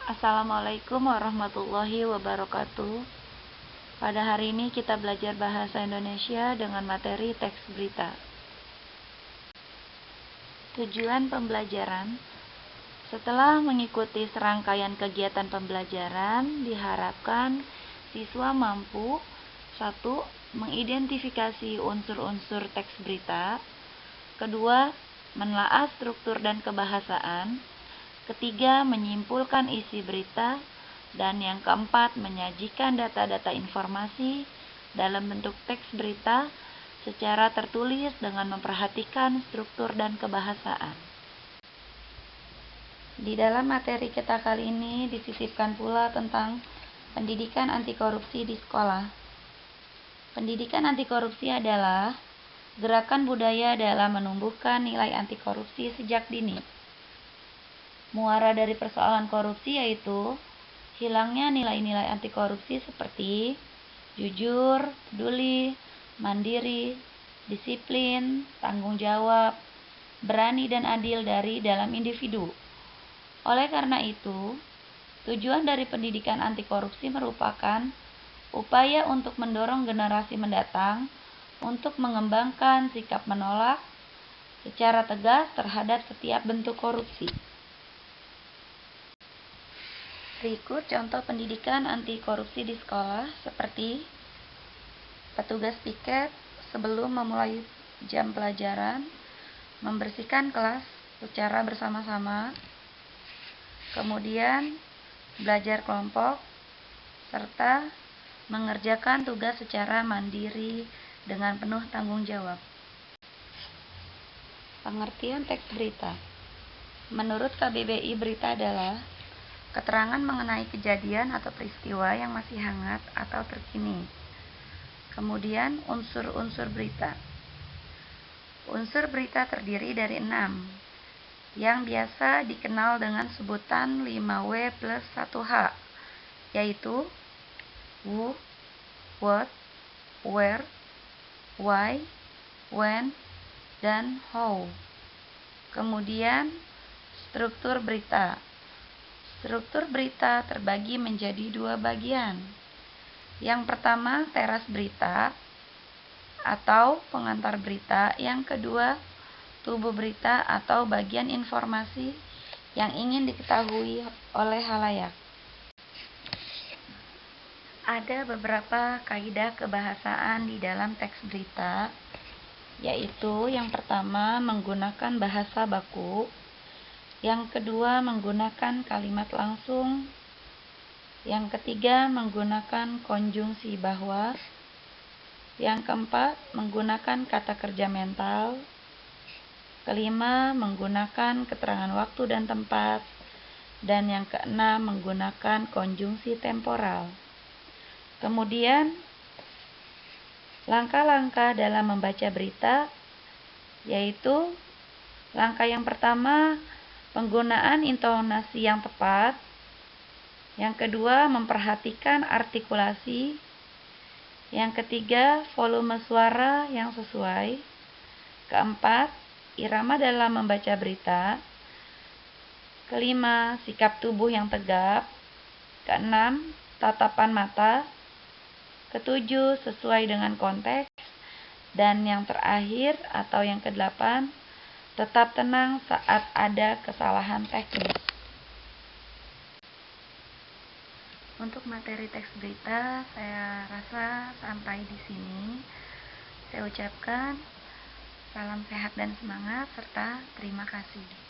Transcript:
Assalamualaikum warahmatullahi wabarakatuh. Pada hari ini kita belajar bahasa Indonesia dengan materi teks berita. Tujuan pembelajaran: setelah mengikuti serangkaian kegiatan pembelajaran, diharapkan siswa mampu 1. Mengidentifikasi unsur-unsur teks berita. 2. Menelaah struktur dan kebahasaan. 3. Menyimpulkan isi berita. Dan yang keempat, menyajikan data-data informasi dalam bentuk teks berita secara tertulis dengan memperhatikan struktur dan kebahasaan. Di dalam materi kita kali ini disisipkan pula tentang pendidikan anti korupsi di sekolah. Pendidikan anti korupsi adalah gerakan budaya dalam menumbuhkan nilai anti korupsi sejak dini. Muara dari persoalan korupsi yaitu hilangnya nilai-nilai anti korupsi seperti jujur, peduli, mandiri, disiplin, tanggung jawab, berani dan adil dari dalam individu. Oleh karena itu, tujuan dari pendidikan anti korupsi merupakan upaya untuk mendorong generasi mendatang untuk mengembangkan sikap menolak secara tegas terhadap setiap bentuk korupsi. Berikut contoh pendidikan anti korupsi di sekolah seperti petugas piket sebelum memulai jam pelajaran, membersihkan kelas secara bersama-sama, kemudian belajar kelompok, serta mengerjakan tugas secara mandiri dengan penuh tanggung jawab. Pengertian teks berita. Menurut KBBI, berita adalah keterangan mengenai kejadian atau peristiwa yang masih hangat atau terkini. Kemudian unsur-unsur berita. Unsur berita terdiri dari 6, yang biasa dikenal dengan sebutan 5W plus 1H, yaitu who, what, where, why, when, dan how. Kemudian struktur berita. Struktur berita terbagi menjadi 2 bagian. Yang pertama, teras berita atau pengantar berita. Yang kedua, tubuh berita atau bagian informasi yang ingin diketahui oleh halayak. Ada beberapa kaidah kebahasaan di dalam teks berita, yaitu yang pertama, menggunakan bahasa baku. Yang kedua, menggunakan kalimat langsung. Yang ketiga, menggunakan konjungsi bahwa. Yang keempat, menggunakan kata kerja mental. Kelima, menggunakan keterangan waktu dan tempat. Dan yang keenam, menggunakan konjungsi temporal. Kemudian, langkah-langkah dalam membaca berita, yaitu langkah yang pertama, penggunaan intonasi yang tepat. Yang kedua, memperhatikan artikulasi. Yang ketiga, volume suara yang sesuai. Keempat, irama dalam membaca berita. Kelima, sikap tubuh yang tegap. Keenam, tatapan mata. Ketujuh, sesuai dengan konteks. Dan yang terakhir atau yang kedelapan, tetap tenang saat ada kesalahan teknis. Untuk materi teks berita, saya rasa sampai di sini. Saya ucapkan salam sehat dan semangat, serta terima kasih.